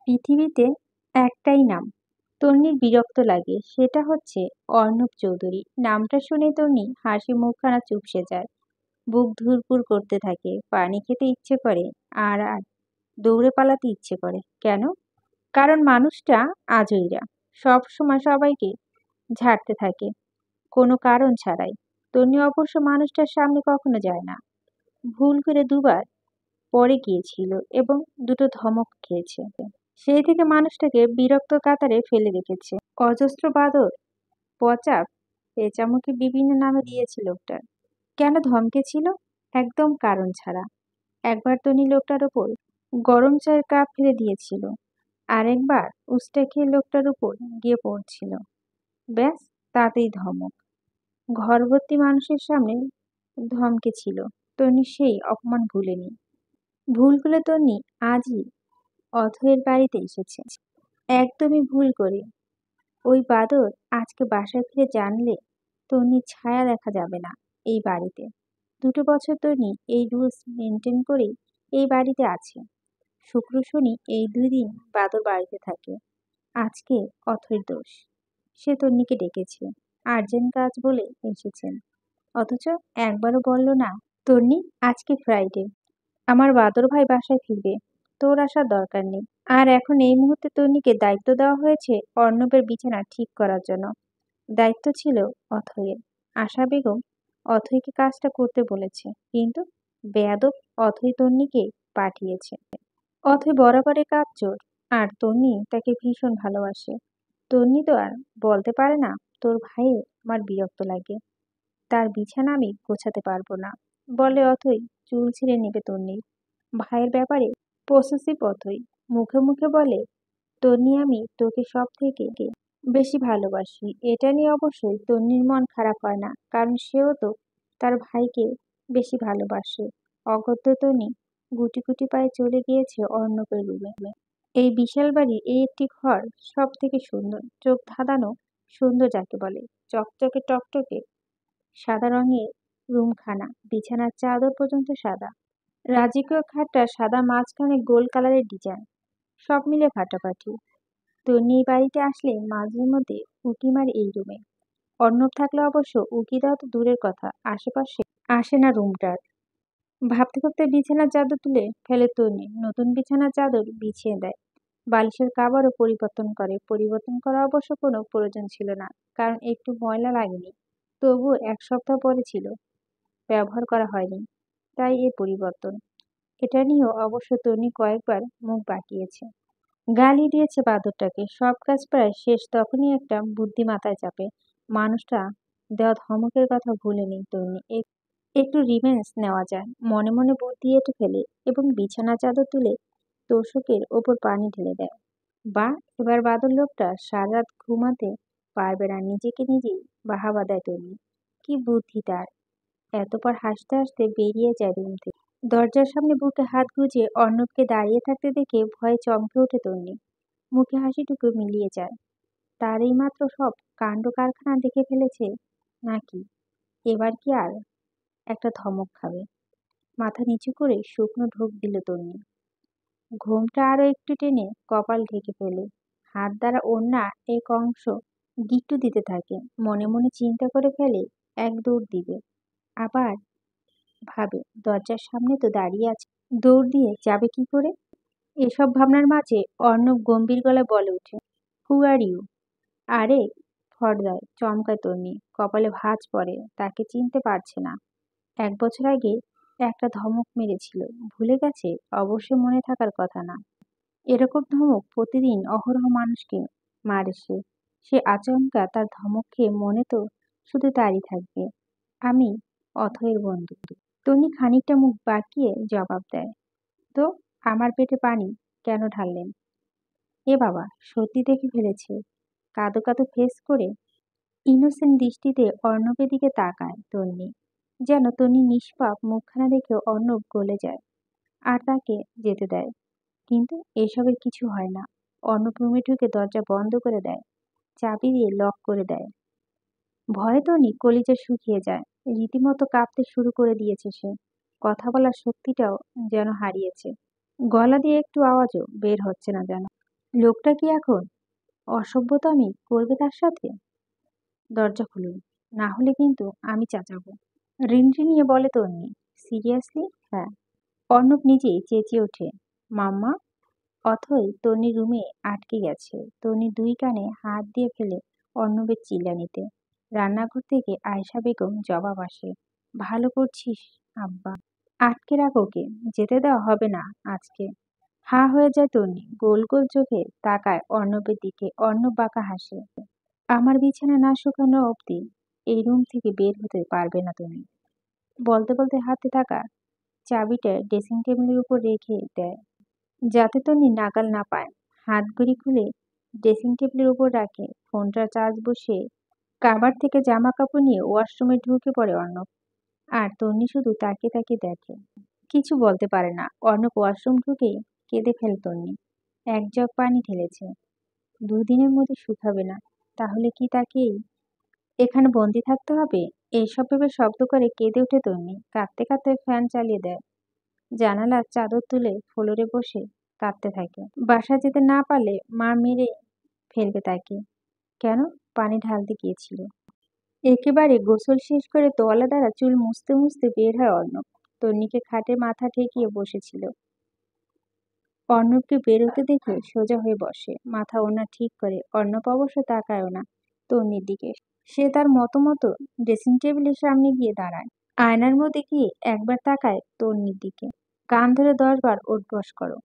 পৃথিবীতে একটাই নাম তন্বীর বিরক্ত লাগে, সেটা হচ্ছে অর্ণব চৌধুরী। নামটা শুনে তন্বী হাসি মুখখানা চুপসে যায়, বুক ধুরপুর করতে থাকে, পানি খেতে ইচ্ছে করে, আর আর দৌড়ে পালাতে ইচ্ছে করে। কেন? কারণ মানুষটা আজইরা সব সময় সবাইকে ঝাড়তে থাকে, কোনো কারণ ছাড়াই। তন্বী অবশ্য মানুষটার সামনে কখনো যায় না। ভুল করে দুবার পড়ে গিয়েছিল এবং দুটো ধমক খেয়েছে। সেই থেকে মানুষটাকে বিরক্ত কাতারে ফেলে রেখেছে। অজস্র বাদর, পচা, পেঁচামুখী বিভিন্ন নামে দিয়েছে লোকটার। কেন ধমকেছিল? একদম কারণ ছাড়া। একবার তনি লোকটার ওপর গরম চায়ের কাপ ফেলে দিয়েছিল, আরেকবার উস্টে খেয়ে লোকটার উপর গিয়ে পড়ছিল। ব্যাস, তাতেই ধমক। ঘর ভর্তি মানুষের সামনে ধমকেছিল। তনি সেই অপমান ভুলেনি। ভুল করে তন্নি আজই অথয়ের বাড়িতে এসেছে, একদমই ভুল করে। ওই বাদর আজকে বাসায় ফিরে জানলে তন্নির ছায়া দেখা যাবে না এই বাড়িতে। 2 বছর তন্নি এই রুলস মেনটেন করেই এই বাড়িতে আছে। শুক্র শনি এই 2 দিন বাদর বাড়িতে থাকে। আজকে অথয়ের দোষ। সে তন্নিকে ডেকেছে, আর্জেন্ট কাজ বলে এসেছেন, অথচ একবারও বলল না, তন্নি আজকে ফ্রাইডে, আমার বাদর ভাই বাসায় ফিরবে, তোর আসার দরকার নেই। আর এখন এই মুহূর্তে তন্নিকে দায়িত্ব দেওয়া হয়েছে অর্ণবের বিছানা ঠিক করার জন্য। দায়িত্ব ছিল অথয়ের। আশা বেগম অথয়কে কাজটা করতে বলেছে, কিন্তু বেয়াদব অথয় তন্নিকে পাঠিয়েছে। অথয় বরাবরের কাপচোর, আর তন্নি তাকে ভীষণ ভালোবাসে। তন্নি তো আর বলতে পারে না, তোর ভাইয়ের আমার বিরক্ত লাগে, তার বিছানা আমি গোছাতে পারবো না। বলে অথই চুল ছিঁড়ে নেবে তন্নির। ভাইয়ের ব্যাপারে পসেসিভ অথই। মুখে মুখে বলে, তন্নি আমি তোকে সব থেকে বেশি ভালোবাসি। এটা নিয়ে অবশ্যই তন্নির মন খারাপ হয় না, কারণ সেও তো তার ভাইকে বেশি ভালোবাসে। অগত্য তন্নি গুটি গুটি পায়ে চলে গিয়েছে অর্ণবের রুমে। এই বিশাল বাড়ির এই একটি ঘর সব থেকে সুন্দর, চোখ ধাঁধানো সুন্দর যাকে বলে। চকচকে টকটকে সাদা রঙের রুমখানা, বিছানার চাদর পর্যন্ত সাদা। রাজকীয় খাটটা সাদা, মাঝখানে গোল কালারের ডিজাইন, সব মিলে ফাটাফাটি। তন্নি এই বাড়িতে আসলে মাঝে মধ্যে উঁকি মারে এই রুমে। অর্ণব থাকলে অবশ্য উঁকি দেওয়া তো দূরের কথা, আশেপাশে আসে না রুমটার। ভাবতে ভাবতে বিছানার চাদর তুলে ফেলে তন্নি, নতুন বিছানার চাদর বিছিয়ে দেয়, বালিশের কাভারও পরিবর্তন করে। পরিবর্তন করা অবশ্য কোনো প্রয়োজন ছিল না, কারণ একটু ময়লা লাগেনি। তবুও 1 সপ্তাহ পরে ছিল, ব্যবহার করা হয়নি, তাই এ পরিবর্তন। এটা নিয়েও অবশ্য তন্নি কয়েকবার মুখ বাঁকিয়েছে, গালি দিয়েছে বাদরটাকে। সব কাজ প্রায় শেষ, তখনই একটা বুদ্ধি মাথায় চাপে। মানুষটা দেওয়া ধমকের কথা ভুলে নেই তন্নি। একটু রিভেঞ্জ নেওয়া যায়, মনে মনে বুদ্ধি এঁটে ফেলে এবং বিছানা চাদর তুলে তোষকের ওপর পানি ঢেলে দেয়। বা, এবার বাদর লোকটা সারা রাত ঘুমাতে পারবে না, নিজেকে নিজেই বাহাবা দেয় তন্নি। কি বুদ্ধি তার! এতপর হাসতে হাসতে বেরিয়ে যায় রুম থেকে। দরজার সামনে বুকে হাত গুজে অর্ণবকে দাঁড়িয়ে থাকতে দেখে ভয়ে চমকে ওঠে তন্নি। মুখে হাসিটুকু মিলিয়ে যায়। তার এইমাত্র সব কাণ্ড কারখানা দেখে ফেলেছে নাকি? এবার কি আর একটা ধমক খাবে? মাথা নিচু করে শুকনো ঢোক দিল তন্নি। ঘোমটা আরো একটু টেনে কপাল ঢেকে ফেলে, হাত দ্বারা ওড়না এক অংশ গিট্টু দিতে থাকে। মনে মনে চিন্তা করে ফেলে এক দৌড় দিবে। আবার ভাবে, দরজার সামনে তো দাঁড়িয়ে আছে, দৌড় দিয়ে যাবে কি করে? এসব ভাবনার মাঝে অর্ণব গম্ভীর গলায় বলে ওঠে, হু আর ইউ? আরে ফর্দায় চমকায় তন্নি, কপালে ভাঁজ পড়ে, তাকে চিনতে পারছে না। 1 বছর আগে একটা ধমক মেরেছিল, ভুলে গেছে? অবশ্যই মনে থাকার কথা না। এরকম ধমক প্রতিদিন অহরহ মানুষকে মারে সে। সে আচমকা তার ধমক খেয়ে মনে তো শুধু তারই থাকবে, আমি অথয়ের বন্ধু। তন্নি খানিকটা মুখ বাঁকিয়ে জবাব দেয়, তো আমার পেটে পানি কেন ঢাললেন? এ বাবা, সত্যি দেখে ফেলেছে। কাঁদো কাঁদো ফেস করে ইনোসেন্ট দৃষ্টিতে অর্ণবের দিকে তাকায় তন্নি, যেন তন্নি নিষ্পাপ মুখখানা দেখে অর্ণব গলে যায় আর তাকে যেতে দেয়। কিন্তু এসবের কিছু হয় না। অর্ণব রুমে ঢুকে দরজা বন্ধ করে দেয়, চাবি দিয়ে লক করে দেয়। ভয়ে তন্নি কলিজা শুকিয়ে যায়, রীতিমতো কাঁপতে শুরু করে দিয়েছে সে। কথা বলার শক্তিটাও যেন হারিয়েছে, গলা দিয়ে একটু আওয়াজও বের হচ্ছে না যেন। লোকটা কি এখন অসভ্যতামি করবে তার সাথে? দরজা খুলুন, না হলে কিন্তু আমি চেঁচাবো। রিনরিনিয়ে বলে তন্নি। সিরিয়াসলি? হ্যাঁ। অর্ণব নিজেই চেঁচিয়ে ওঠে, মাম্মা। অথই তন্নি রুমে আটকে গেছে। তন্নি দুই কানে হাত দিয়ে ফেলে অর্ণবের চিল্লানিতে। রান্নাঘর থেকে আয়েশা বেগম জবাব আসে, ভালো করছিস আব্বা। আটকে রাখ ওকে, যেতে দেওয়া হবে না আজকে। হাঁ হয়ে যায় তন্নি, গোল গোল চোখে তাকায় অর্ণবের দিকে। অর্ণব বাঁকা হাসে। আমার বিছানা না শুকানো অবধি এই রুম থেকে বের হতে পারবে না তুমি। বলতে বলতে হাতে থাকা চাবিটা ড্রেসিং টেবিলের উপর রেখে দেয়, যাতে তন্নি নাগাল না পায়। হাত ঘড়ি খুলে ড্রেসিং টেবিলের উপর রাখে। ফোনটা চার্জ বসিয়ে কাভার থেকে জামা কাপড় নিয়ে ওয়াশরুমে ঢুকে পড়ে অর্ণব। আর তন্নি শুধু তাকিয়ে তাকিয়ে দেখে, কিছু বলতে পারে না। অর্ণব ওয়াশরুম ঢুকেই কেঁদে ফেলে তন্নি। এক জগ পানি ঢেলেছে। দুদিনের মধ্যে শুকাবে না, তাহলে কি তাকেই এখানে বন্দি থাকতে হবে? এইসব ভেবে শব্দ করে কেঁদে ওঠে তন্নি। কাঁদতে কাঁদতে ফ্যান চালিয়ে দেয়। জানালার চাদর তুলে ফ্লোরে বসে কাঁদতে থাকে। বাসায় যেতে না পারলে মা মেরে ফেলবে তাকে। কেন? পানি ঢালতে গিয়েছিল। একেবারে গোসল শেষ করে তোয়ালে দ্বারা চুল মুছতে মুছতে বের হয় অর্ণব। তন্নিকে খাটে মাথা ঠেকিয়ে বসেছিল। অর্ণবকে বেরোতে দেখে সোজা হয়ে বসে, মাথা ওড়না ঠিক করে। অর্ণব অবশ্য তাকায়ও না তন্নির দিকে। সে তার মতো মতো ড্রেসিং টেবিলের সামনে গিয়ে দাঁড়ায়। আয়নার মধ্যে গিয়ে একবার তাকায় তন্নির দিকে। কান ধরে 10 বার উঠবস করো।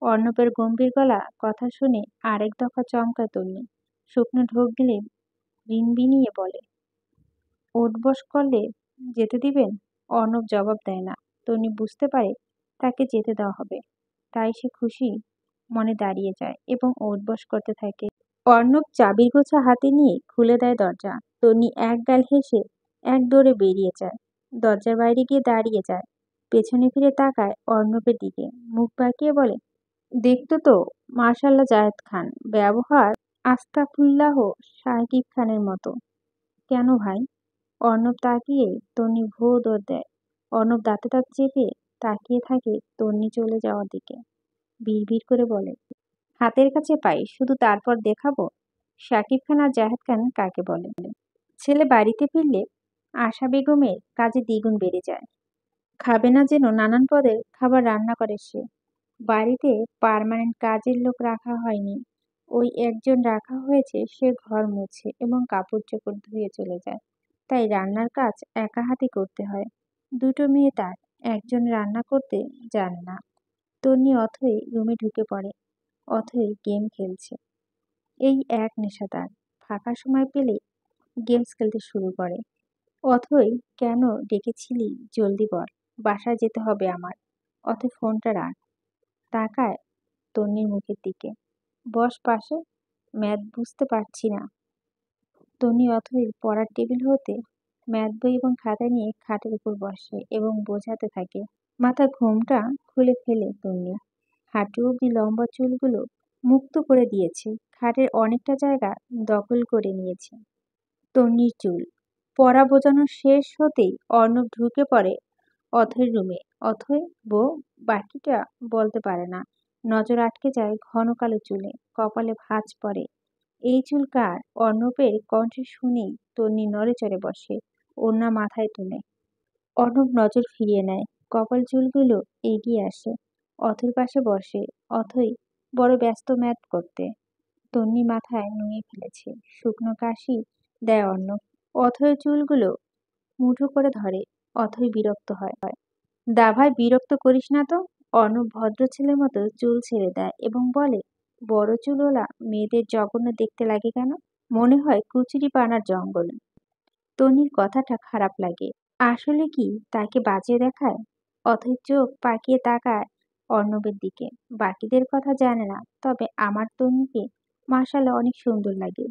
অর্ণবের গম্ভীর গলা কথা শুনে আরেক দফা চমকায় তন্নি। শুকনো ঢোক গিলে বিনবিনিয়ে বলে, উঠবস করলে যেতে দিবেন? অর্ণব জবাব দেয় না। তন্নি বুঝতে পারে তাকে যেতে দেওয়া হবে, তাই সে খুশি মনে দাঁড়িয়ে যায় এবং উঠবস করতে থাকে। অর্ণব চাবির গোছা হাতে নিয়ে খুলে দেয় দরজা। তন্নি এক গাল হেসে এক দৌড়ে বেরিয়ে যায়। দরজার বাইরে গিয়ে দাঁড়িয়ে যায়। পেছনে ফিরে তাকায় অর্ণবের দিকে, মুখ বাঁকিয়ে বলে, দেখতো তো মার্শাল্লাহ জায়েদ খান, ব্যবহার আস্তাগফিরুল্লাহ সাকিব খানের মতো। কেন ভাই? অর্ণব তাকিয়ে তন্নি ভো দৌড় দেয়। অর্ণব দাঁতে দাঁত চেপে তাকিয়ে থাকে তন্নি চলে যাওয়ার দিকে। বিড়বিড় করে বলে, হাতের কাছে পাই, শুধু তারপর দেখাবো শাকিব খান আর জাহেদ খান কাকে বলে। ছেলে বাড়িতে ফিরলে আশা বেগমের কাজে দ্বিগুণ বেড়ে যায়। খাবে না যেন নানান পদের খাবার রান্না করে সে। বাড়িতে পার্মানেন্ট কাজের লোক রাখা হয়নি, ওই একজন রাখা হয়েছে, সে ঘর মুছে এবং কাপড় চোপড় ধুয়ে চলে যায়। তাই রান্নার কাজ একা হাতে করতে হয়। দুটো মেয়ে তার, একজন রান্না করতে জানে না। তন্নি অথই রুমে ঢুকে পড়ে। অথই গেম খেলছে। এই এক নেশা তার। ফাঁকা সময় পেলে গেমস খেলতে শুরু করে। অথই, কেন ডেকেছিলি? জলদি বল, বাসায় যেতে হবে আমার। অথই ফোনটা রাখ। তাকায় তন্নির মুখের দিকে। বস পাশে, ম্যাথ বুঝতে পারছি না। তন্নি অথই পড়ার টেবিল হতে ম্যাথ বই এবং খাতা নিয়ে খাটের উপর বসে এবং বোঝাতে থাকে। মাথার ঘোমটা খুলে ফেলে তন্নি। হাঁটু অবধি লম্বা চুলগুলো মুক্ত করে দিয়েছে। খাটের অনেকটা জায়গা দখল করে নিয়েছে তন্নির চুল। পড়া বোঝানো শেষ হতেই অর্ণব ঢুকে পড়ে অথৈর রুমে। অথৈ, বউ। বাকিটা বলতে পারে না। নজর আটকে যায় ঘন কালো চুলে। কপালে ভাঁজ পড়ে। এই চুল কার? অর্ণবের কণ্ঠ শুনেই তন্নি নড়ে চড়ে বসে, ওড়না মাথায় তুলে। অর্ণব নজর ফিরিয়ে নেয়। কপাল চুলগুলো এগিয়ে আসে। অথৈর পাশে বসে। অথৈ বড় ব্যস্ত ম্যাথ করতে। তন্নি মাথায় নুয়ে ফেলেছে। শুকনো কাশি দেয় অর্ণব। অথৈর চুলগুলো মুঠো করে ধরে। অথৈ বিরক্ত হয়। দা ভাই, বিরক্ত করিস না তো। অর্ণব ভদ্র ছেলের মতো চুল ছেড়ে দেয় এবং বলে, বড় চুলওয়ালা মেয়েদের জঘন্য দেখতে লাগে কেন? মনে হয় কুচুরি পানার জঙ্গল। তনির কথাটা খারাপ লাগে। আসলে কি তাকে বাজে দেখায়? অথৈ চোখ পাকিয়ে তাকায় অর্ণবের দিকে। বাকিদের কথা জানে না, তবে আমার তন্নিকে মাশাআল্লাহ অনেক সুন্দর লাগে।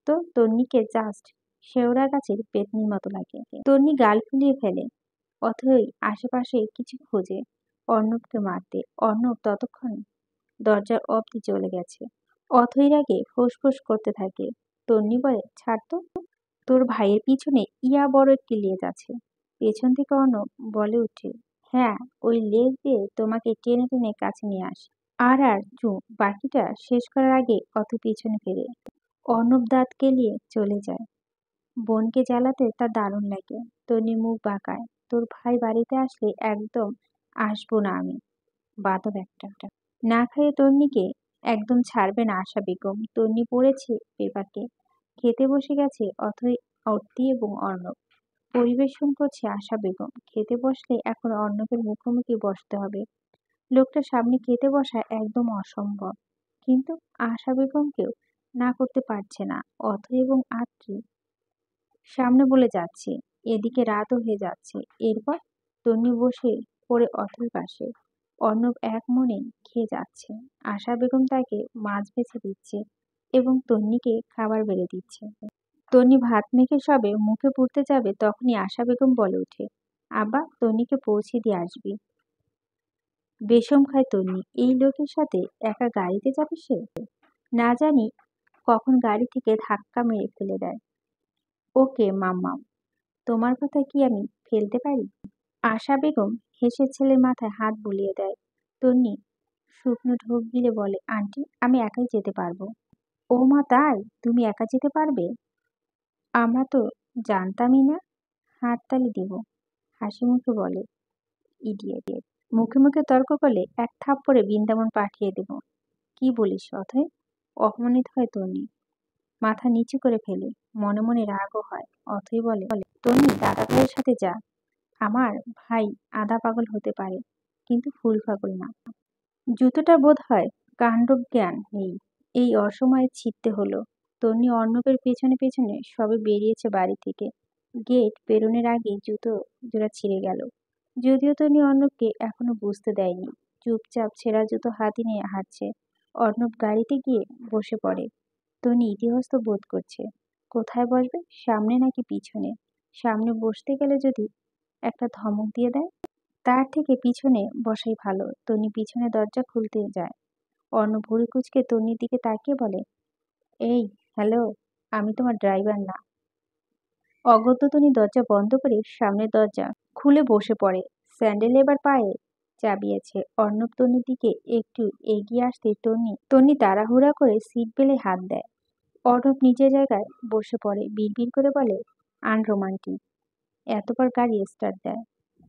তো তন্নিকে জাস্ট শেওড়া গাছের পেতনির মতো লাগে। তন্নি গাল ফুলিয়ে ফেলে। অথৈ আশেপাশে কিছু খোঁজে অর্ণবকে মারতে। অর্ণব ততক্ষণ দরজার অব্দি চলে গেছে। অথৈর আগে ফোঁস করতে থাকে। তন্নি বলে, ছাড় তো, তোর ভাইয়ের পিছনে ইয়া বড় একটি লেজ আছে। পেছন থেকে অর্ণব বলে উঠে, হ্যাঁ, ওই লেজ দিয়ে তোমাকে টেনে টেনে কাছে নিয়ে আসে। আর বাকিটা শেষ করার আগে অত পিছনে ফিরে অর্ণব দাঁত কেলিয়ে চলে যায়। বোনকে জ্বালাতে তার দারুণ লাগে। তন্নি মুখ বাঁকায়। তোর ভাই বাড়িতে আসলে একদম আসবো না আমি, বাদর একটা। না খাইয়ে তন্নিকে একদম ছাড়বে না আশা বেগম। তন্নি পড়েছে পেপাকে, খেতে বসে গেছে অথই, অর্তি এবং অর্ণব। পরিবেশন করছে আশা বেগম। খেতে বসলে এখন অর্ণবের মুখোমুখি বসতে হবে। লোকটার সামনে খেতে বসা একদম অসম্ভব, কিন্তু আশা বেগমকেও না করতে পারছে না। অথই এবং আত্রি সামনে বলে যাচ্ছে, এদিকে রাতও হয়ে যাচ্ছে। এরপর তন্নি বসে পড়ে অথই পাশে। অর্ণব এক মনে খেয়ে যাচ্ছে। আশা বেগম তাকে মাছ বেছে দিচ্ছে এবং তন্নিকে খাবার বেড়ে দিচ্ছে। তন্নি ভাত মেখে সবে মুখে পুরতে যাবে, তখনই আশা বেগম বলে ওঠে, আব্বা তন্নিকে পৌঁছে দিয়ে আসবি। বেশম খায় তন্নি, এই লোকের সাথে একা গাড়িতে যাবে সে? না জানি কখন গাড়ি থেকে ধাক্কা মেরে ফেলে দেয়। ওকে মাম্মাম, তোমার কথা কি আমি ফেলতে পারি? আশা বেগম হেসে ছেলের মাথায় হাত বুলিয়ে দেয়। তন্নি শুকনো ঢোক গিলে বলে, আন্টি আমি একাই যেতে পারবো। ও মা তাই? তুমি একা যেতে পারবে? আমরা তো জানতামই না। হাততালি দিব, হাসি মুখে বলে ইডিয়েট। মুখে মুখে তর্ক করলে এক থাপ্পড়ে বৃন্দাবন পাঠিয়ে দেব। কি বলিস অথয়? অপমানিত হয় তন্নি, মাথা নিচু করে ফেলে। মনে মনে রাগও হয়। অথই বলে, তন্নি দাদা ভাইয়ের সাথে যা। আমার ভাই আধা পাগল হতে পারে, কিন্তু ফুল পাগল না। জুতোটা বোধ হয় কাণ্ডজ্ঞান নেই, এই অসময়ে ছিঁড়তে হলো। তন্নি অর্ণবের পেছনে পেছনে সবে বেরিয়েছে বাড়ি থেকে। গেট পেরোনোর আগেই জুতো জোড়া ছিঁড়ে গেল। যদিও তন্নি অর্ণবকে এখনো বুঝতে দেয়নি। চুপচাপ ছেঁড়া জুতো হাতে নিয়ে হাঁটছে। অর্ণব গাড়িতে গিয়ে বসে পড়ে। তন্নি ইতস্তত বোধ করছে। কোথায় বসবে, সামনে নাকি পিছনে? সামনে বসতে গেলে যদি একটা ধমক দিয়ে দেয়, তার থেকে পিছনে বসাই ভালো। তন্নি পিছনে দরজা খুলতে যায়। অর্ণব ভুরু কুঁচকে তন্নির দিকে তাকিয়ে বলে, এই হ্যালো, আমি তোমার ড্রাইভার না। অগত্যা তন্নি দরজা বন্ধ করে সামনের দরজা খুলে বসে পড়ে। স্যান্ডেল এবার পায়ে চাবিয়েছে। অর্ণব তন্নির দিকে একটু এগিয়ে আসতে তন্নি তাড়াহুড়া করে সিট বেলে হাত দেয়। অর্ণব নিজের জায়গায় বসে পড়ে। বিড়বিড় করে বলে, আনরোমান্টিক। এতবার গাড়ি স্টার্ট দেয়।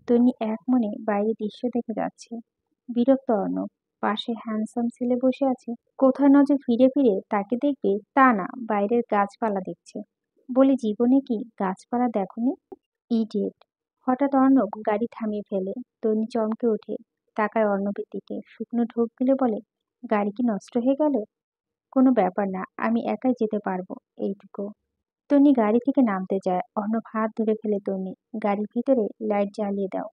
তন্নি এক মনে বাইরের দৃশ্য দেখে যাচ্ছে। বিরক্ত অর্ণব। পাশে হ্যান্ডসাম ছেলে বসে আছে। কোথায় নজর ফিরে ফিরে তাকে দেখবে তা না, বাইরের গাছপালা দেখছে। বলে, জীবনে কি গাছপালা দেখোনি? ইডিয়েট। হঠাৎ অর্ণব গাড়ি থামিয়ে ফেলে। তন্নি চমকে ওঠে, তাকায় অর্ণবের দিকে। শুকনো ঢোক গিলে বলে, গাড়ি কি নষ্ট হয়ে গেল? কোনো ব্যাপার না, আমি একাই যেতে পারবো, এইটুকু। তন্নি গাড়ি থেকে নামতে যায়। অর্ণব হাত ধরে ফেলে তন্নি। গাড়ির ভিতরে লাইট জ্বালিয়ে দাও।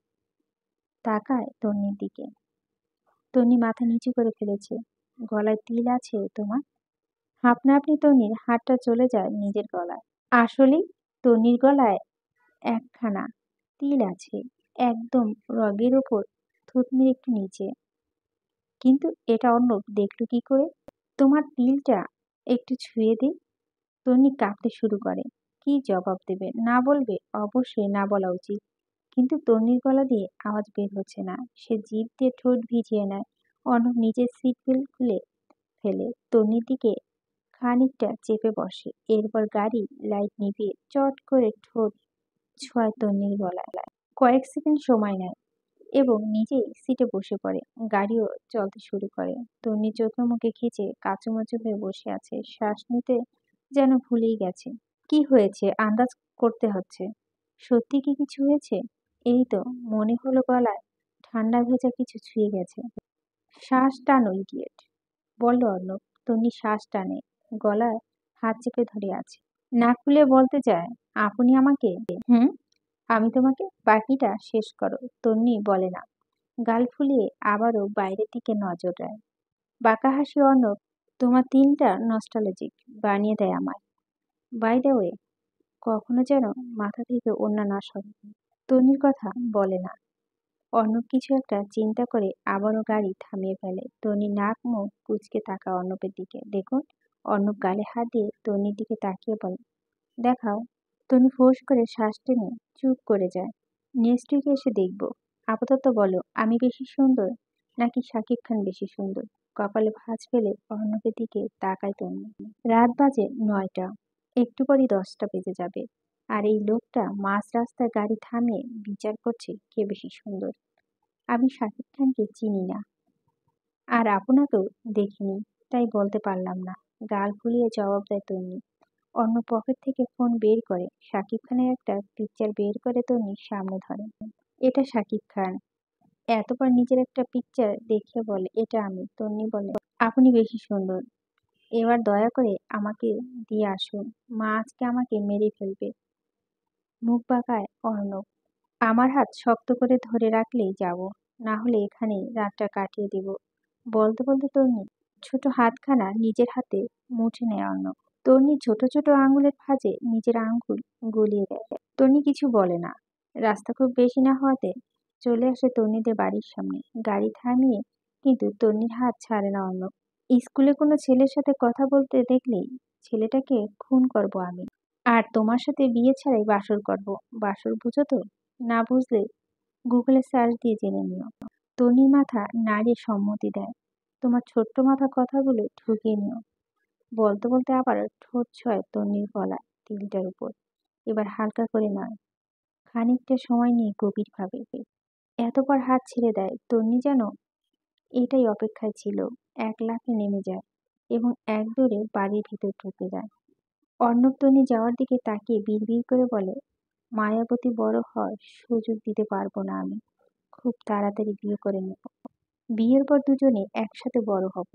তাকায় তন্নির দিকে। তন্নি মাথা নিচু করে ফেলেছে। গলায় তিল আছে তোমার? আপনা আপনি তন্নির হাতটা চলে যায় নিজের গলায়। আসলেই তন্নির গলায় একখানা তিল আছে, একদম রগের ওপর, থুতনির একটু নিচে। কিন্তু এটা অর্ণব দেখলো কি করে? তোমার তিলটা একটু ছুঁয়ে দিই। তন্নি কাঁপতে শুরু করে। কি জবাব দেবে? না বলবে? অবশ্যই না বলা উচিত, কিন্তু তন্নির গলা দিয়ে আওয়াজ বের হচ্ছে না। সে জিভ দিয়ে ঠোঁট ভিজিয়ে নেয়। অর্ণব নিজের সিট বেল্ট খুলে ফেলে তন্নির দিকে খানিকটা চেপে বসে। এরপর গাড়ি লাইট নিভিয়ে চট করে ঠোঁট ছোঁয়ায় তন্নির গলায়। কয়েক সেকেন্ড সময় নেয় এবং নিজেই সিটে বসে পড়ে। গাড়িও চলতে শুরু করে। তন্নি চোখে মুখে খিচে কাচুমাচু হয়ে বসে আছে। শ্বাস নিতে যেন ভুলেই গেছে। কি হয়েছে আন্দাজ করতে হচ্ছে। সত্যি কি কিছু হয়েছে? এই তো মনে হলো গলায় ঠান্ডা ভেজা কিছু ছুঁয়ে গেছে। শ্বাস টানো ইডিয়েট, বলল অর্ণব। তন্নি শ্বাস টানে, গলায় হাত চেপে ধরে আছে। না খুলে বলতে চায়, আপনি আমাকে? হুম, আমি তোমাকে। বাকিটা শেষ করো। তন্নি বলে না। গাল ফুলিয়ে আবারও বাইরের দিকে নজর দেয়। বাঁকা হাসি অর্ণব। তোমার তিনটা নস্টালজিক বানিয়ে দেয় আমায়। বাই দ্য ওয়ে, কখনো যেন মাথা থেকে ওড়না না সরে। তন্নির কথা বলে না। অর্ণব কিছু একটা চিন্তা করে আবারও গাড়ি থামিয়ে ফেলে। তন্নি নাক মুখ কুঁচকে তাকায় অর্ণবের দিকে। দেখুন। অর্ণব গালে হাত দিয়ে তন্নির দিকে তাকিয়ে বলে, দেখাও। তন্নি ফোঁস করে শ্বাস টেনে চুপ করে যায়। নেক্সট উইকে এসে দেখব। আপাতত বলো, আমি বেশি সুন্দর নাকি শাকিব খান বেশি সুন্দর? কপালে ভাঁজ ফেলে অর্ণবের দিকে তাকায় তন্নি। রাত বাজে ৯টা, একটু পরই 10টা বেজে যাবে। আর এই লোকটা মাঝ রাস্তায় গাড়ি থামিয়ে বিচার করছে কে বেশি সুন্দর। আমি শাকিব খানকে চিনি না, আর আপনাকেও দেখিনি, তাই বলতে পারলাম না, গাল ফুলিয়ে জবাব দেয় তন্নি। অন্য পকেট থেকে ফোন বের করে শাকিব খানের একটা পিকচার বের করে তন্নির সামনে ধরে। এটা শাকিব খান। এতবার নিজের একটা পিকচার দেখিয়ে বলে, এটা আমি। তন্নি বলে, আপনি বেশি সুন্দর। এবার দয়া করে আমাকে দিয়ে আসুন, মা আজকে আমাকে মেরে ফেলবে। মুখ বাঁকায় অর্ণব। আমার হাত শক্ত করে ধরে রাখলেই যাব, না হলে এখানেই রাতটা কাটিয়ে দেব। বলতে বলতে তন্নি ছোট হাতখানা নিজের হাতে মুঠে নেয় অর্ণব। তন্নি ছোট ছোট আঙুলের ভাঁজে নিজের আঙ্গুল গলিয়ে দেয়। তন্নি কিছু বলে না। রাস্তা খুব বেশি না হওয়াতে চলে আসে তন্নিদের বাড়ির সামনে। গাড়ি থামিয়ে কিন্তু তন্নির হাত ছাড়ে না অর্ণব। স্কুলে কোনো ছেলের সাথে কথা বলতে দেখলেই ছেলেটাকে খুন করব আমি, আর তোমার সাথে বিয়ে ছাড়াই বাসর করব। বাসর বুঝো তো? না বুঝলে গুগলে সার্চ দিয়ে জেনে নিও। তন্নির মাথা নাড়িয়ে সম্মতি দেয়। তোমার ছোট্ট মাথা কথাগুলো ঢুকিয়ে নিও। বলতে বলতে আবার ঠোঁট ছোঁয় তন্নির গলা তিলটার উপর। এবার হালকা করে নয়, খানিকটা সময় নিয়ে গভীরভাবে। এতবার হাত ছেড়ে দেয় তন্নি, যেন এটাই অপেক্ষায় ছিল। এক লাফে নেমে যায় এবং এক দৌড়ে বাড়ির ভিতর ঢুকে যায়। অর্ণব তন্নি যাওয়ার দিকে তাকিয়ে বিড়বিড় করে বলে, মায়াবতী বড় হওয়ার সুযোগ দিতে পারবো না আমি। খুব তাড়াতাড়ি বিয়ে করে নেব। বিয়ের পর দুজনে একসাথে বড় হব।